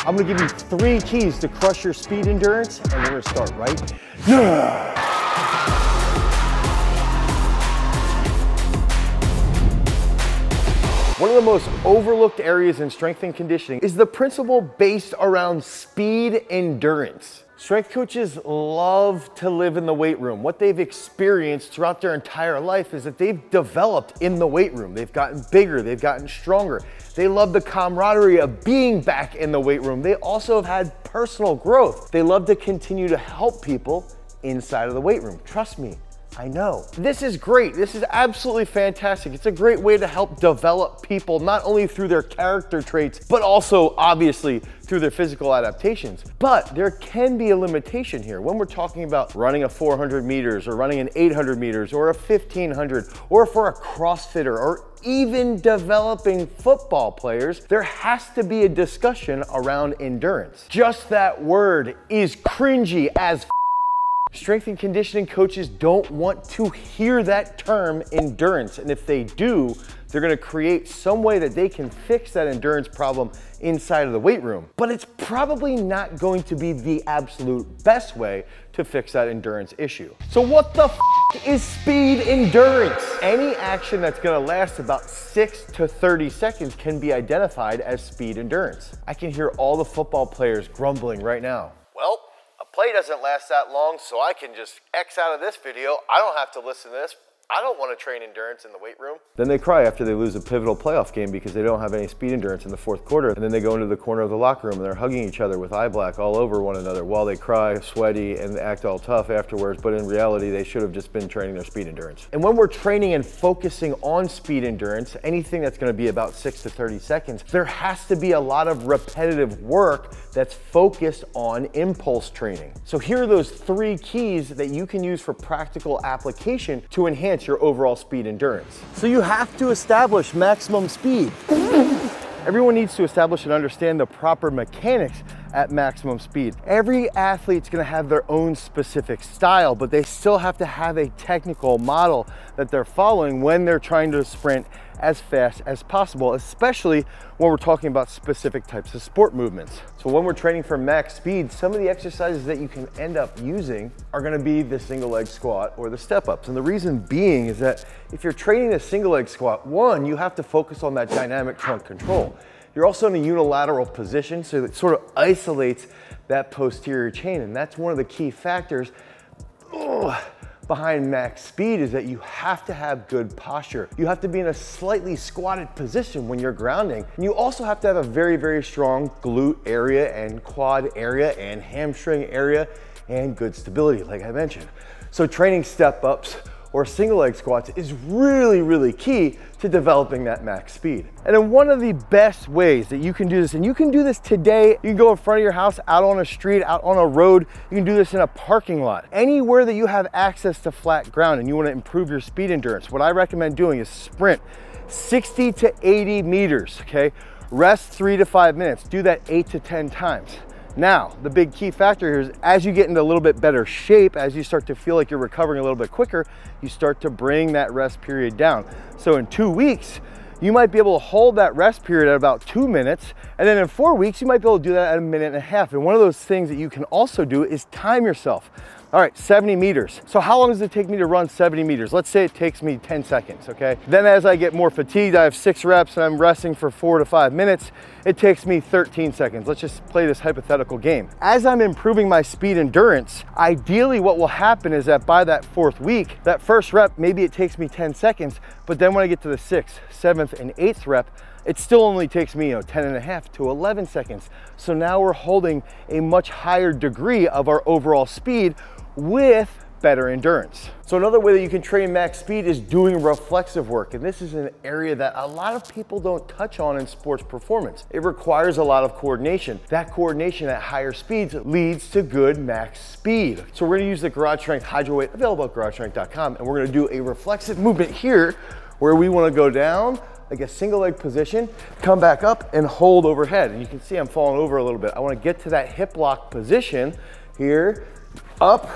I'm gonna give you 3 keys to crush your speed endurance, and we're gonna start right now. One of the most overlooked areas in strength and conditioning is the principle based around speed endurance. Strength coaches love to live in the weight room. What they've experienced throughout their entire life is that they've developed in the weight room. They've gotten bigger, they've gotten stronger. They love the camaraderie of being back in the weight room. They also have had personal growth. They love to continue to help people inside of the weight room. Trust me, I know. This is great. This is absolutely fantastic. It's a great way to help develop people, not only through their character traits, but also obviously through their physical adaptations. But there can be a limitation here when we're talking about running a 400 meters or running an 800 meters or a 1500, or for a CrossFitter, or even developing football players. There has to be a discussion around endurance. Just that word is cringy as strength and conditioning coaches don't want to hear that term endurance, and if they do, they're gonna create some way that they can fix that endurance problem inside of the weight room. But it's probably not going to be the absolute best way to fix that endurance issue. So what the is speed endurance? Any action that's gonna last about 6 to 30 seconds can be identified as speed endurance. I can hear all the football players grumbling right now. Well, play doesn't last that long, so I can just X out of this video. I don't have to listen to this. I don't want to train endurance in the weight room. Then they cry after they lose a pivotal playoff game because they don't have any speed endurance in the 4th quarter. And then they go into the corner of the locker room and they're hugging each other with eye black all over one another while they cry, sweaty, and act all tough afterwards. But in reality, they should have just been training their speed endurance. And when we're training and focusing on speed endurance, anything that's going to be about 6 to 30 seconds, there has to be a lot of repetitive work that's focused on impulse training. So here are those 3 keys that you can use for practical application to enhance your overall speed endurance. So you have to establish maximum speed. Everyone needs to establish and understand the proper mechanics at maximum speed. Every athlete's gonna have their own specific style, but they still have to have a technical model that they're following when they're trying to sprint as fast as possible, especially when we're talking about specific types of sport movements. So when we're training for max speed, some of the exercises that you can end up using are gonna be the single leg squat or the step ups. And the reason being is that if you're training a single leg squat, one, you have to focus on that dynamic trunk control. You're also in a unilateral position, so it sort of isolates that posterior chain. And that's one of the key factors behind max speed, is that you have to have good posture. You have to be in a slightly squatted position when you're grounding. And you also have to have a very, very strong glute area and quad area and hamstring area and good stability, like I mentioned. So training step ups or single leg squats is really, really key to developing that max speed. And then one of the best ways that you can do this, and you can do this today, you can go in front of your house, out on a street, out on a road, you can do this in a parking lot. Anywhere that you have access to flat ground and you wanna improve your speed endurance, what I recommend doing is sprint 60 to 80 meters, okay? Rest 3 to 5 minutes, do that 8 to 10 times. Now, the big key factor here is as you get into a little bit better shape, as you start to feel like you're recovering a little bit quicker, you start to bring that rest period down. So in 2 weeks, you might be able to hold that rest period at about 2 minutes. And then in 4 weeks, you might be able to do that at 1.5 minutes. And one of those things that you can also do is time yourself. All right, 70 meters. So how long does it take me to run 70 meters? Let's say it takes me 10 seconds, okay? Then as I get more fatigued, I have 6 reps and I'm resting for 4 to 5 minutes. It takes me 13 seconds. Let's just play this hypothetical game. As I'm improving my speed endurance, ideally what will happen is that by that 4th week, that first rep, maybe it takes me 10 seconds, but then when I get to the 6th, 7th, and 8th rep, it still only takes me 10.5 to 11 seconds. So now we're holding a much higher degree of our overall speed with better endurance. So another way that you can train max speed is doing reflexive work. And this is an area that a lot of people don't touch on in sports performance. It requires a lot of coordination. That coordination at higher speeds leads to good max speed. So we're gonna use the Garage Strength Hydro Weight available at garagestrength.com, and we're gonna do a reflexive movement here where we wanna go down like a single leg position, come back up and hold overhead. And you can see I'm falling over a little bit. I wanna get to that hip lock position here, up,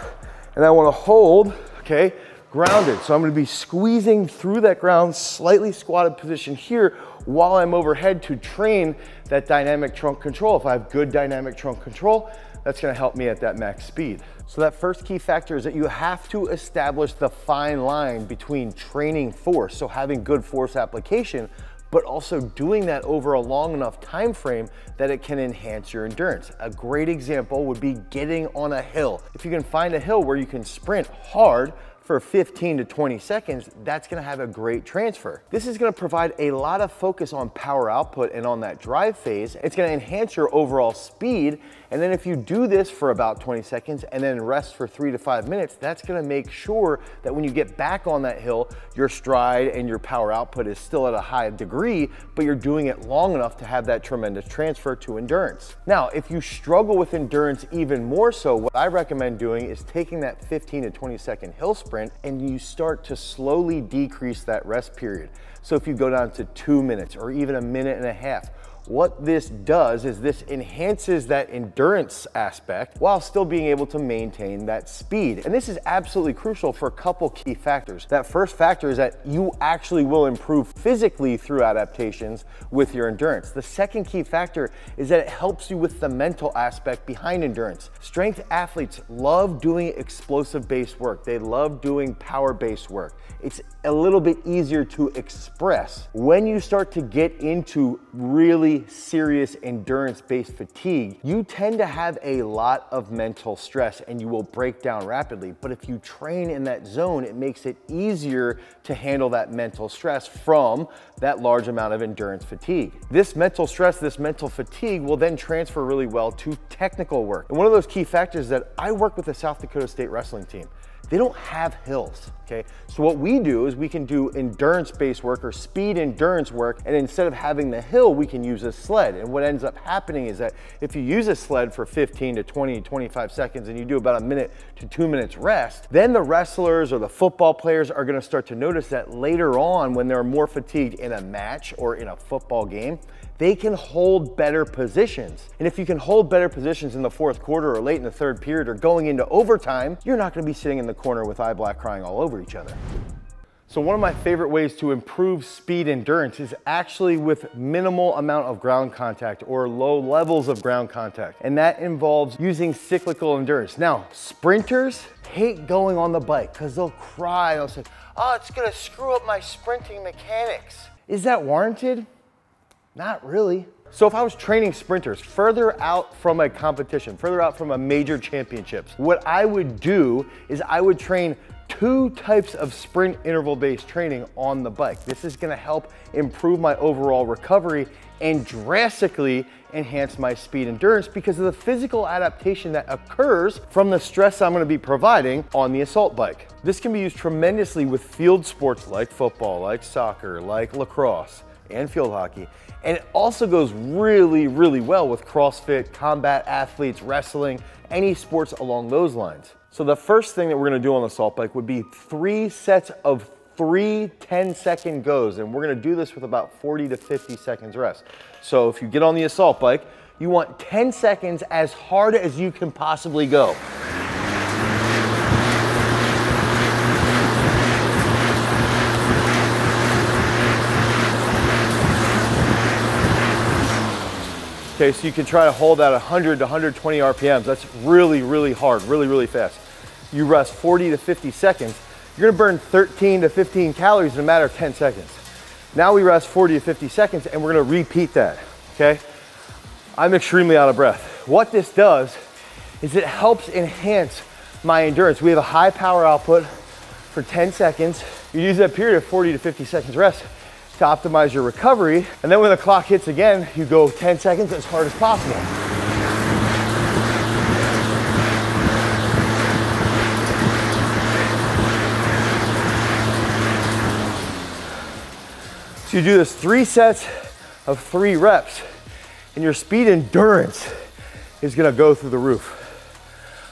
and I wanna hold, okay, grounded. So I'm gonna be squeezing through that ground, slightly squatted position here while I'm overhead to train that dynamic trunk control. If I have good dynamic trunk control, that's gonna help me at that max speed. So that first key factor is that you have to establish the fine line between training force, so having good force application, but also doing that over a long enough time frame that it can enhance your endurance. A great example would be getting on a hill. If you can find a hill where you can sprint hard for 15 to 20 seconds, that's gonna have a great transfer. This is gonna provide a lot of focus on power output and on that drive phase. It's gonna enhance your overall speed. And then if you do this for about 20 seconds and then rest for 3 to 5 minutes, that's gonna make sure that when you get back on that hill, your stride and your power output is still at a high degree, but you're doing it long enough to have that tremendous transfer to endurance. Now, if you struggle with endurance even more so, what I recommend doing is taking that 15 to 20 second hill sprint and you start to slowly decrease that rest period. So if you go down to 2 minutes or even a minute and a half, what this does is this enhances that endurance aspect while still being able to maintain that speed. And this is absolutely crucial for a couple key factors. That first factor is that you actually will improve physically through adaptations with your endurance. The second key factor is that it helps you with the mental aspect behind endurance. Strength athletes love doing explosive-based work. They love doing power-based work. It's a little bit easier to express. When you start to get into really serious endurance-based fatigue, you tend to have a lot of mental stress and you will break down rapidly. But if you train in that zone, it makes it easier to handle that mental stress from that large amount of endurance fatigue. This mental stress, this mental fatigue will then transfer really well to technical work. And one of those key factors is that I work with the South Dakota State wrestling team. They don't have hills, okay? So what we do is we can do endurance-based work or speed endurance work, and instead of having the hill, we can use a sled. And what ends up happening is that if you use a sled for 15 to 20, 25 seconds and you do about a minute to 2 minutes rest, then the wrestlers or the football players are gonna start to notice that later on when they're more fatigued in a match or in a football game, they can hold better positions. And if you can hold better positions in the fourth quarter or late in the third period or going into overtime, you're not gonna be sitting in the corner with eye black crying all over each other. So one of my favorite ways to improve speed endurance is actually with minimal amount of ground contact or low levels of ground contact. And that involves using cyclical endurance. Now, sprinters hate going on the bike because they'll cry, they'll say, oh, it's gonna screw up my sprinting mechanics. Is that warranted? Not really. So if I was training sprinters further out from a competition, further out from a major championships, what I would do is I would train 2 types of sprint interval-based training on the bike. This is gonna help improve my overall recovery and drastically enhance my speed endurance because of the physical adaptation that occurs from the stress I'm gonna be providing on the assault bike. This can be used tremendously with field sports like football, like soccer, like lacrosse, and field hockey. And it also goes really, really well with CrossFit, combat athletes, wrestling, any sports along those lines. So the first thing that we're gonna do on the assault bike would be 3 sets of 3 10-second goes. And we're gonna do this with about 40 to 50 seconds rest. So if you get on the assault bike, you want 10 seconds as hard as you can possibly go. Okay, so you can try to hold at 100 to 120 RPMs. That's really, really hard, really, really fast. You rest 40 to 50 seconds. You're gonna burn 13 to 15 calories in a matter of 10 seconds. Now we rest 40 to 50 seconds and we're gonna repeat that, okay? I'm extremely out of breath. What this does is it helps enhance my endurance. We have a high power output for 10 seconds. You use that period of 40 to 50 seconds rest to optimize your recovery. And then when the clock hits again, you go 10 seconds as hard as possible. So you do this 3 sets of 3 reps and your speed endurance is gonna go through the roof.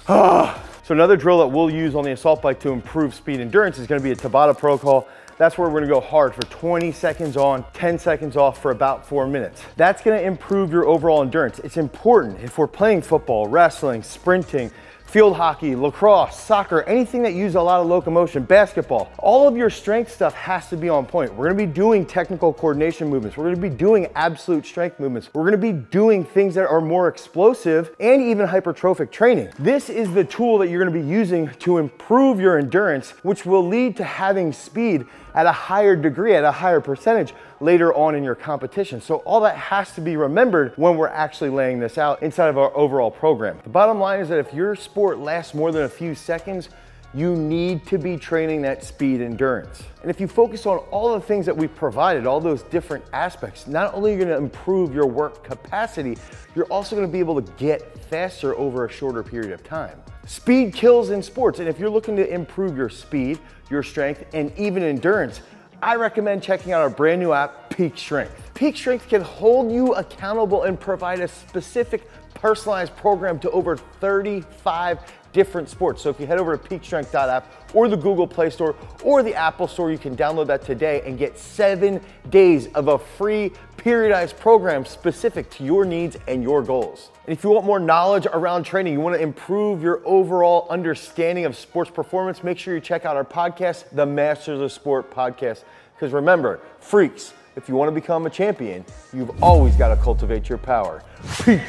So another drill that we'll use on the assault bike to improve speed endurance is gonna be a Tabata protocol. That's where we're gonna go hard for 20 seconds on, 10 seconds off for about 4 minutes. That's gonna improve your overall endurance. It's important if we're playing football, wrestling, sprinting, Field hockey, lacrosse, soccer, anything that uses a lot of locomotion, basketball, all of your strength stuff has to be on point. We're gonna be doing technical coordination movements. We're gonna be doing absolute strength movements. We're gonna be doing things that are more explosive and even hypertrophic training. This is the tool that you're gonna be using to improve your endurance, which will lead to having speed at a higher degree, at a higher percentage later on in your competition. So all that has to be remembered when we're actually laying this out inside of our overall program. The bottom line is that if your sport lasts more than a few seconds, you need to be training that speed endurance. And if you focus on all the things that we provided, all those different aspects, not only are you gonna improve your work capacity, you're also gonna be able to get faster over a shorter period of time. Speed kills in sports, and if you're looking to improve your speed, your strength, and even endurance, I recommend checking out our brand new app, Peak Strength. Peak Strength can hold you accountable and provide a specific personalized program to over 35 different sports. So if you head over to peakstrength.app or the Google Play Store or the Apple Store, you can download that today and get 7 days of a free periodized program specific to your needs and your goals. And if you want more knowledge around training, you want to improve your overall understanding of sports performance, make sure you check out our podcast, the Masters of Sport podcast. Because remember, freaks, if you want to become a champion, you've always got to cultivate your power. Peace.